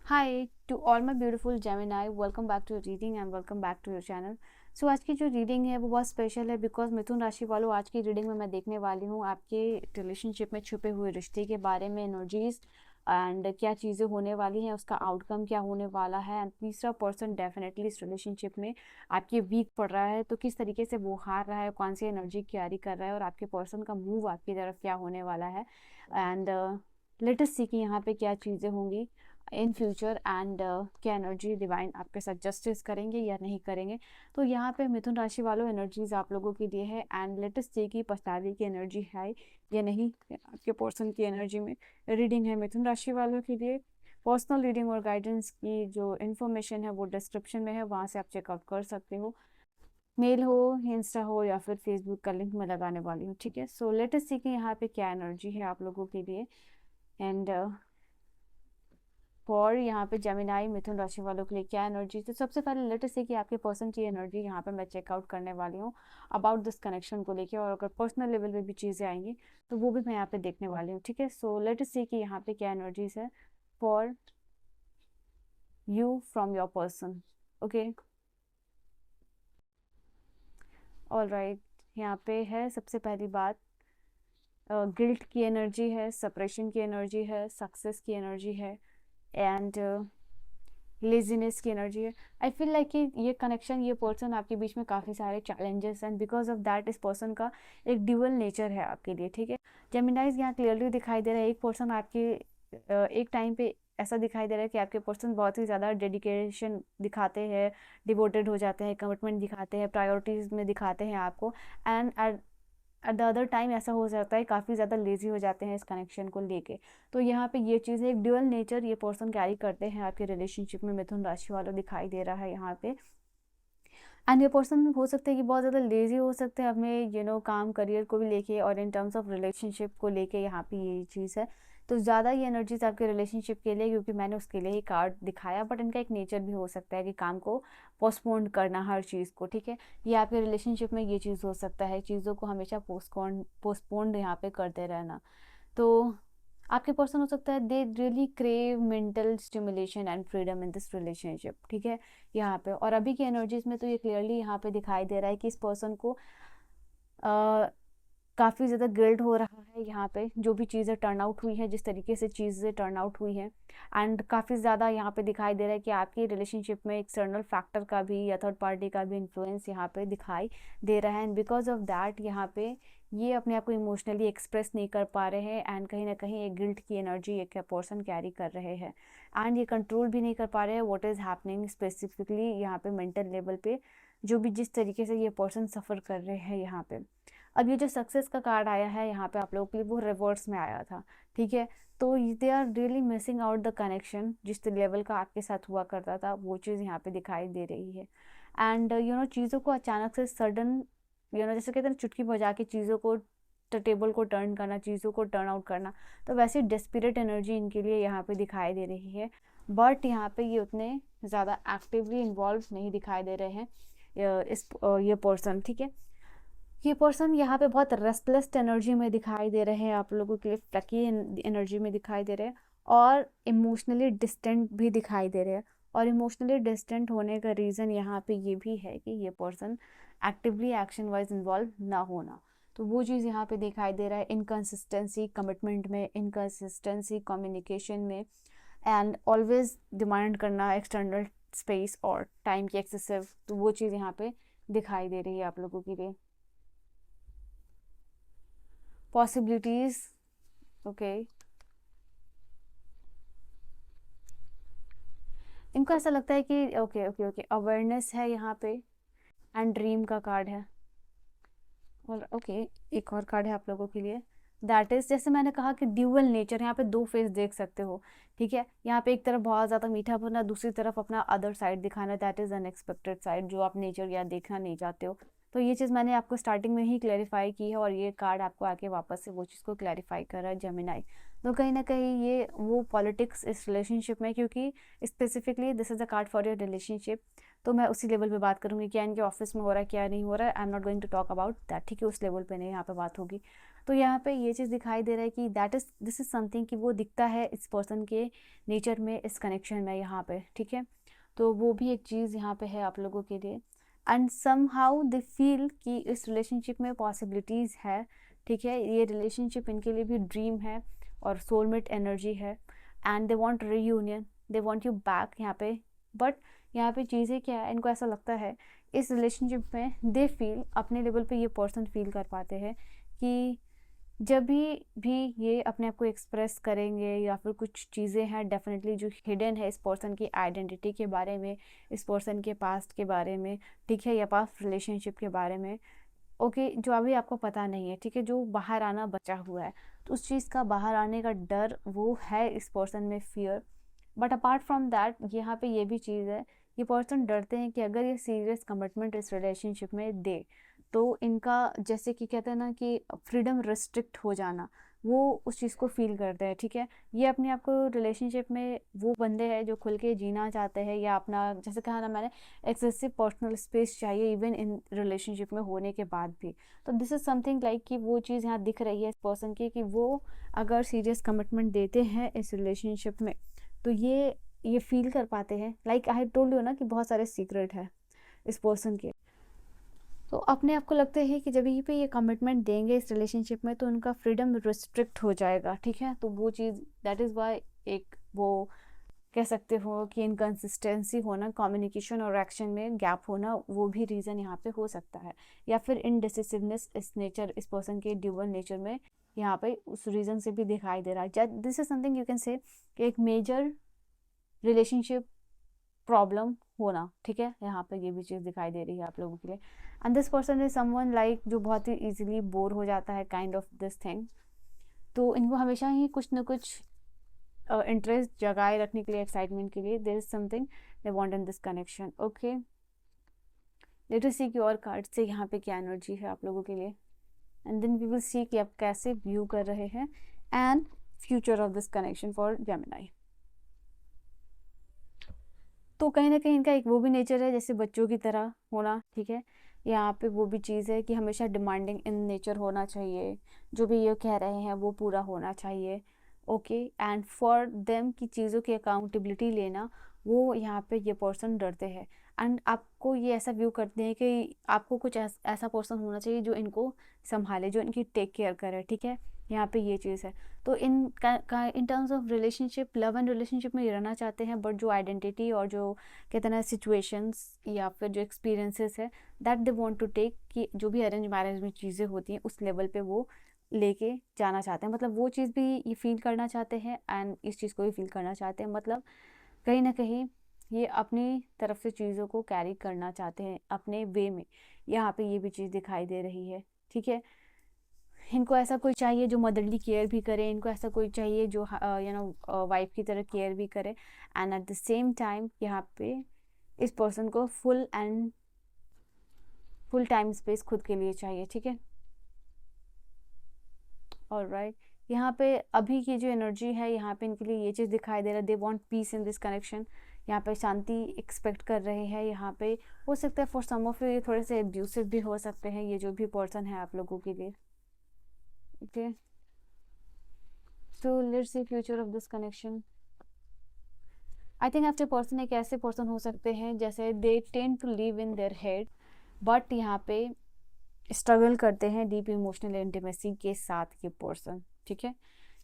Hi to all my beautiful Gemini, welcome back to your reading and welcome back to your channel. So आज की जो reading है वो बहुत special है बिकॉज मिथुन राशि वालों आज की रीडिंग में मैं देखने वाली हूँ आपके रिलेशनशिप में छुपे हुए रिश्ते के बारे में एनर्जीज एंड क्या चीज़ें होने वाली हैं, उसका आउटकम क्या होने वाला है। एंड तीसरा पर्सन डेफिनेटली इस रिलेशनशिप में आपके वीक पड़ रहा है तो किस तरीके से वो हार रहा है, कौन सी एनर्जी कैरी कर रहा है और आपके पर्सन का मूव आपकी तरफ क्या होने वाला है। एंड लेट अस सी कि यहाँ पे क्या चीज़ें होंगी इन फ्यूचर एंड क्या एनर्जी डिवाइन आपके साथ जस्टिस करेंगे या नहीं करेंगे। तो यहाँ पे मिथुन राशि वालों एनर्जीज आप लोगों के लिए है एंड लेटेस्ट सी की पछतावे की एनर्जी है या नहीं आपके पर्सन की एनर्जी में। रीडिंग है मिथुन राशि वालों के लिए। पर्सनल रीडिंग और गाइडेंस की जो इन्फॉर्मेशन है वो डिस्क्रिप्शन में है, वहाँ से आप चेकआउट कर सकते हो। मेल हो, इंस्टा हो या फिर फेसबुक का लिंक मैं लगाने वाली हूँ, ठीक है। सो लेटेस्ट सी की यहाँ पे क्या एनर्जी है आप लोगों के लिए एंड फॉर यहाँ पे जेमिनाई मिथुन राशि वालों के लिए क्या एनर्जी। तो सबसे पहले लेटेस्ट है कि आपके पर्सन की एनर्जी यहाँ पे मैं चेकआउट करने वाली हूँ अबाउट दिस कनेक्शन को लेके, और अगर पर्सनल लेवल पे भी चीज़ें आएंगी तो वो भी मैं यहाँ पे देखने वाली हूँ, ठीक है। सो लेटेस्ट सी कि यहाँ पे क्या एनर्जीज है for you from your person. Okay, all right. यहाँ पे है सबसे पहली बात, गिल्ट की एनर्जी है, सेपरेशन की एनर्जी है, सक्सेस की एनर्जी है एंड लेजीनेस की एनर्जी है। आई फील लाइक कि ये कनेक्शन, ये पर्सन आपके बीच में काफ़ी सारे challenges and because of that इस पर्सन का एक ड्यूअल नेचर है आपके लिए, ठीक है। जेमिनाइज यहाँ क्लियरली दिखाई दे रहा है, एक पर्सन आपके एक टाइम पे ऐसा दिखाई दे रहा है कि आपके पर्सन बहुत ही ज़्यादा डेडिकेशन दिखाते हैं, डिवोटेड हो जाते हैं, कमिटमेंट दिखाते हैं, प्रायोरिटीज़ में दिखाते हैं आपको। And at the other time ऐसा हो जाता है काफ़ी ज़्यादा लेजी हो जाते हैं इस कनेक्शन को लेके। तो यहाँ पे ये चीज़ है, एक ड्यूअल नेचर ये पर्सन कैरी करते हैं आपके रिलेशनशिप में, मिथुन राशि वालों दिखाई दे रहा है यहाँ पे। एंड ये पर्सन हो सकता है कि बहुत ज़्यादा लेजी हो सकते हैं अपने काम करियर को भी लेके और इन टर्म्स ऑफ रिलेशनशिप को लेके, यहाँ पे ये चीज़ है। तो ज़्यादा ये एनर्जीज आपके रिलेशनशिप के लिए, क्योंकि मैंने उसके लिए ही कार्ड दिखाया, बट इनका एक नेचर भी हो सकता है कि काम को पोस्टपोन करना हर चीज़ को, ठीक है। ये आपके रिलेशनशिप में ये चीज़ हो सकता है, चीज़ों को हमेशा पोस्टपोन यहाँ पे करते रहना। तो आपके पर्सन हो सकता है they really crave mental stimulation and freedom in this relationship, ठीक है यहाँ पे। और अभी की एनर्जीज में तो ये क्लियरली यहाँ पे दिखाई दे रहा है कि इस पर्सन को काफ़ी ज़्यादा गिल्ट हो रहा है यहाँ पे, जो भी चीज़ें टर्न आउट हुई है, जिस तरीके से चीज़ें टर्न आउट हुई हैं। एंड काफ़ी ज़्यादा यहाँ पे दिखाई दे रहा है कि आपकी रिलेशनशिप में एक्सटर्नल फैक्टर का भी या थर्ड पार्टी का भी इन्फ्लुएंस यहाँ पे दिखाई दे रहा है। एंड बिकॉज ऑफ दैट यहाँ पे ये अपने आप को इमोशनली एक्सप्रेस नहीं कर पा रहे हैं एंड कहीं ना कहीं एक गिल्ट की एनर्जी एक पर्सन कैरी कर रहे हैं। एंड ये कंट्रोल भी नहीं कर पा रहे हैं व्हाट इज़ हैपनिंग स्पेसिफिकली यहाँ पे मेंटल लेवल पे, जो भी जिस तरीके से ये पर्सन सफ़र कर रहे हैं यहाँ पे। अब ये जो सक्सेस का कार्ड आया है यहाँ पे आप लोगों के लिए, वो रिवर्स में आया था, ठीक है। तो they are really missing out the connection, जिस लेवल का आपके साथ हुआ करता था वो चीज़ यहाँ पे दिखाई दे रही है। एंड चीज़ों को अचानक से सडन जैसे कहते हैं चुटकी बजा के चीज़ों को, टेबल को टर्न करना, चीज़ों को टर्न आउट करना, तो वैसे डेस्परेट एनर्जी इनके लिए यहाँ पे दिखाई दे रही है। बट यहाँ पे ये उतने ज़्यादा एक्टिवली इन्वॉल्व नहीं दिखाई दे रहे हैं ये पर्सन, ठीक है। ये पर्सन यहाँ पे बहुत रेस्टलेस एनर्जी में दिखाई दे रहे हैं आप लोगों के लिए, फ्लकी एनर्जी में दिखाई दे रहे हैं और इमोशनली डिस्टेंट भी दिखाई दे रहे हैं। और इमोशनली डिस्टेंट होने का रीज़न यहाँ पे ये भी है कि ये person actively action wise involve ना होना, तो वो चीज़ यहाँ पे दिखाई दे रहा है। इनकन्सिस्टेंसी कमिटमेंट में, इनकन्सिस्टेंसी कम्युनिकेशन में एंड ऑलवेज डिमांड करना एक्सटर्नल स्पेस और टाइम की एक्सेसिव, तो वो चीज़ यहाँ पे दिखाई दे रही है आप लोगों के लिए। Possibilities, okay. इनको ऐसा लगता है कि ओके ओके ओके अवेयरनेस है यहाँ पे एंड ड्रीम का कार्ड है। और ओके, एक और कार्ड है आप लोगों के लिए, दैट इज जैसे मैंने कहा कि ड्यूअल नेचर, यहाँ पे दो फेस देख सकते हो, ठीक है। यहाँ पे एक तरफ बहुत ज़्यादा मीठा बोलना, दूसरी तरफ अपना अदर साइड दिखाना, दैट इज अनएक्सपेक्टेड साइड जो आप नेचर या देखना नहीं चाहते हो। तो ये चीज़ मैंने आपको स्टार्टिंग में ही क्लैरिफाई की है और ये कार्ड आपको आके वापस से वो चीज़ को क्लैरिफाई कर रहा है जेमिनाई। तो कहीं ना कहीं ये वो पॉलिटिक्स इस रिलेशनशिप में, क्योंकि specifically this is a card for your relationship, तो मैं उसी लेवल पे बात करूँगी, क्या इनके ऑफिस में हो रहा है क्या नहीं हो रहा है, I am not going to talk about that, ठीक है। उस लेवल पे नहीं यहाँ पे बात होगी। तो यहाँ पे ये चीज़ दिखाई दे रहा है कि दिस इज समथिंग कि वो दिखता है इस पर्सन के नेचर में, इस कनेक्शन में यहाँ पे, ठीक है। तो वो भी एक चीज़ यहाँ पे है आप लोगों के लिए। And somehow they feel कि इस रिलेशनशिप में पॉसिबिलिटीज़ है, ठीक है। ये रिलेशनशिप इनके लिए भी ड्रीम है और सोलमेट एनर्जी है, and they want reunion, they want you back यहाँ पे। बट यहाँ पे चीज़ें क्या है, इनको ऐसा लगता है इस रिलेशनशिप में दे फील, अपने लेवल पे ये पर्सन फील कर पाते हैं कि जब भी ये अपने आप को एक्सप्रेस करेंगे या फिर कुछ चीज़ें हैं डेफिनेटली जो हिडन है इस पर्सन की आइडेंटिटी के बारे में, इस पर्सन के पास्ट के बारे में, ठीक है, या पास्ट रिलेशनशिप के बारे में, ओके, जो अभी आपको पता नहीं है, ठीक है, जो बाहर आना बचा हुआ है, तो उस चीज़ का बाहर आने का डर वो है इस पर्सन में, fear. But apart from that यहाँ पे ये भी चीज़ है, ये पर्सन डरते हैं कि अगर ये सीरियस कमिटमेंट इस रिलेशनशिप में दे तो इनका, जैसे कि कहते हैं ना कि फ्रीडम रिस्ट्रिक्ट हो जाना, वो उस चीज़ को फील करते हैं, ठीक है। ये अपने आप को रिलेशनशिप में वो बंदे हैं जो खुल के जीना चाहते हैं, या अपना, जैसे कहा ना मैंने, एक्सेसिव पर्सनल स्पेस चाहिए इवन इन रिलेशनशिप में होने के बाद भी। तो दिस इज़ समथिंग लाइक कि वो चीज़ यहाँ दिख रही है इस पर्सन की कि वो अगर सीरियस कमिटमेंट देते हैं इस रिलेशनशिप में तो ये फील कर पाते हैं, लाइक आई टोल्ड यू ना कि बहुत सारे सीक्रेट है इस पर्सन के। तो अपने आप को लगता है कि जब ये कमिटमेंट देंगे इस रिलेशनशिप में तो उनका फ्रीडम रिस्ट्रिक्ट हो जाएगा, ठीक है। तो वो चीज़, दैट इज़ वाई एक वो कह सकते हो कि इनकन्सिस्टेंसी होना, कम्युनिकेशन और एक्शन में गैप होना, वो भी रीज़न यहाँ पे हो सकता है। या फिर इनडिसिसिवनेस इस नेचर, इस पर्सन के ड्यूअल नेचर में यहाँ पे उस रीज़न से भी दिखाई दे रहा है। This is something you can say एक मेजर रिलेशनशिप प्रॉब्लम होना, ठीक है, यहाँ पे ये भी चीज़ दिखाई दे रही है आप लोगों के लिए। And this person is someone like जो बहुत ही इजीली बोर हो जाता है, काइंड ऑफ दिस थिंग। तो इनको हमेशा ही कुछ ना कुछ इंटरेस्ट जगाए रखने के लिए, एक्साइटमेंट के लिए, there is something they want in this connection. Okay, let us see कि और कार्ड से यहाँ पे क्या एनर्जी है आप लोगों के लिए, and then we will see कि आप कैसे व्यू कर रहे हैं and future of this connection for Gemini. तो कहीं ना कहीं इनका एक वो भी नेचर है जैसे बच्चों की तरह होना, ठीक है। यहाँ पे वो भी चीज़ है कि हमेशा डिमांडिंग इन नेचर होना चाहिए, जो भी ये कह रहे हैं वो पूरा होना चाहिए, ओके। एंड फॉर देम की चीज़ों की अकाउंटेबिलिटी लेना, वो यहाँ पे ये पर्सन डरते हैं। एंड आपको ये ऐसा व्यू करते हैं कि आपको कुछ ऐसा पर्सन होना चाहिए जो इनको संभाले, जो इनकी टेक केयर करे, ठीक है। यहाँ पे ये चीज़ है। तो in terms of relationship, love and relationship में ये रहना चाहते हैं, बट जो आइडेंटिटी और जो कहते हैं ना सिचुएशंस या फिर जो एक्सपीरियंसेस है that they want to take, कि जो भी अरेंज मैरिज में चीज़ें होती हैं उस लेवल पे वो लेके जाना चाहते हैं, मतलब वो चीज़ भी ये फील करना चाहते हैं एंड इस चीज़ को भी फील करना चाहते हैं। मतलब कहीं ना कहीं ये अपनी तरफ से चीज़ों को कैरी करना चाहते हैं अपने वे में। यहाँ पे ये भी चीज़ दिखाई दे रही है, ठीक है। इनको ऐसा कोई चाहिए जो मदरली केयर भी करे, इनको ऐसा कोई चाहिए जो यू नो वाइफ की तरह केयर भी करे, and at the same time यहाँ पे इस पर्सन को फुल टाइम स्पेस खुद के लिए चाहिए, ठीक है। ऑलराइट, यहाँ पे अभी की जो एनर्जी है यहाँ पे इनके लिए ये चीज़ दिखाई दे रहा है, they want piece in this connection. यहाँ पे शांति एक्सपेक्ट कर रहे हैं। यहाँ पे हो सकता है फॉर सम ऑफ यू ये थोड़े से एब्यूसिव भी हो सकते हैं, ये जो भी पर्सन है आप लोगों के लिए, okay. So let's see future of this connection. I think आपके पर्सन एक ऐसे पर्सन हो सकते हैं जैसे they tend to live in their head, but यहाँ पे स्ट्रगल करते हैं डीप इमोशनल इंटीमेसी के साथ ये पर्सन, ठीक है।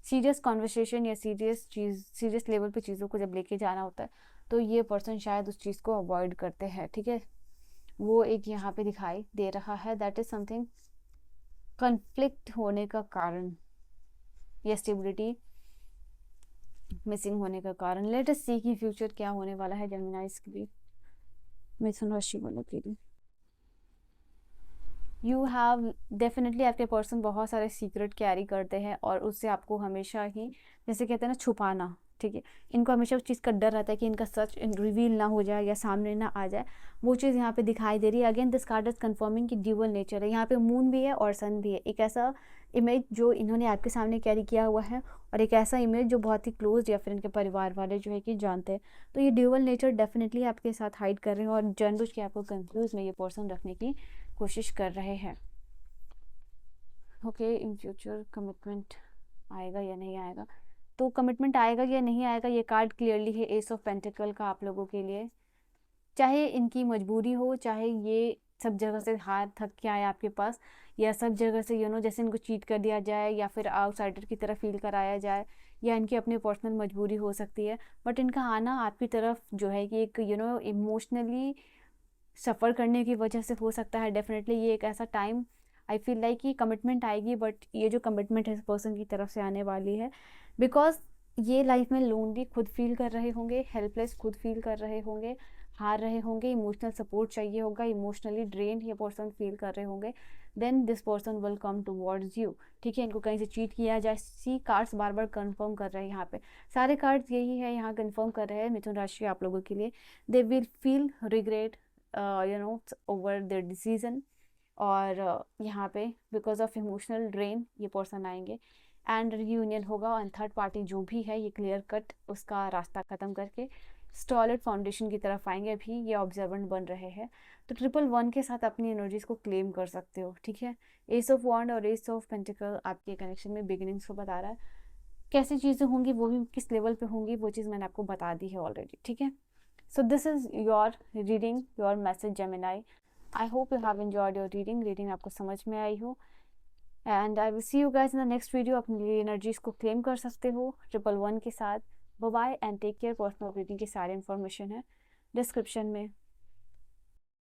सीरियस कॉन्वर्सेशन या सीरियस लेवल पे चीज़ों को जब लेके जाना होता है तो ये पर्सन शायद उस चीज़ को अवॉइड करते हैं, ठीक है। वो एक यहाँ पे दिखाई दे रहा है, दैट इज समथिंग कन्फ्लिक्ट होने का कारण या स्टेबिलिटी मिसिंग होने का कारण। लेट अस सी कि फ्यूचर क्या होने वाला है जेमिनाइज के लिए, मिथुन राशि वालों के लिए। यू हैव डेफिनेटली, आपके पर्सन बहुत सारे सीक्रेट कैरी करते हैं और उससे आपको हमेशा ही, जैसे कहते हैं ना, छुपाना, ठीक है। इनको हमेशा उस चीज़ का डर रहता है कि इनका सच रिवील ना हो जाए या सामने ना आ जाए, वो चीज़ यहाँ पे दिखाई दे रही है। Again this card is confirming कि ड्यूअल नेचर है, यहाँ पे मून भी है और सन भी है। एक ऐसा इमेज जो इन्होंने आपके सामने कैरी किया हुआ है और एक ऐसा इमेज जो बहुत ही क्लोज या फिर इनके परिवार वाले जो है कि जानते हैं। तो ये ड्यूअल नेचर डेफिनेटली आपके साथ हाइड कर रहे हैं और जानबूझ के आपको कंफ्यूज में ये पर्सन रखने की कोशिश कर रहे हैं। ओके, इन फ्यूचर कमिटमेंट आएगा या नहीं आएगा? तो कमिटमेंट आएगा या नहीं आएगा, ये कार्ड क्लियरली है एस ऑफ पेंटिकल का आप लोगों के लिए। चाहे इनकी मजबूरी हो, चाहे ये सब जगह से हार थक के आए आपके पास, या सब जगह से जैसे इनको चीट कर दिया जाए या फिर आउटसाइडर की तरफ फील कराया जाए, या इनकी अपनी पर्सनल मजबूरी हो सकती है, बट इनका आना आपकी तरफ जो है कि एक इमोशनली सफ़र करने की वजह से हो सकता है। डेफिनेटली ये एक ऐसा टाइम आई फील लाइक कि कमिटमेंट आएगी, बट ये जो कमिटमेंट है इस पर्सन की तरफ से आने वाली है, बिकॉज ये लाइफ में लोनली खुद फील कर रहे होंगे, हेल्पलेस खुद फील कर रहे होंगे, हार रहे होंगे, इमोशनल सपोर्ट चाहिए होगा, इमोशनली ड्रेन्ड ये पर्सन फील कर रहे होंगे, then this person will come towards you. ठीक है, इनको कहीं से चीट किया जाए, सी कार्ड्स बार बार कंफर्म कर रहे हैं यहाँ पे, सारे कार्ड्स यही है यहाँ कंफर्म कर रहे हैं मिथुन राशि आप लोगों के लिए। They will feel regret over there decision, और यहाँ पे बिकॉज ऑफ इमोशनल ड्रेन ये पर्सन आएंगे, एंड रियूनियन होगा, एंड थर्ड पार्टी जो भी है ये क्लियर कट उसका रास्ता ख़त्म करके सॉलिड फाउंडेशन की तरफ आएंगे। अभी ये ऑब्जर्वेंट बन रहे हैं, तो 111 के साथ अपनी एनर्जीज को क्लेम कर सकते हो। ठीक है, एस ऑफ वॉन्ड और एस ऑफ पेंटिकल आपके कनेक्शन में बिगिनिंग्स को बता रहा है। कैसी चीज़ें होंगी, वो भी किस लेवल पे होंगी, वो चीज़ मैंने आपको बता दी है ऑलरेडी। ठीक है, so this is your reading, your message Gemini. I hope you have enjoyed your reading आपको समझ में आई हो, and I will see you guys in the next video। अपनी एनर्जीज को क्लेम कर सकते हो 111 के साथ। Bye bye and take care. Personal reading की सारी इन्फॉर्मेशन है डिस्क्रिप्शन में।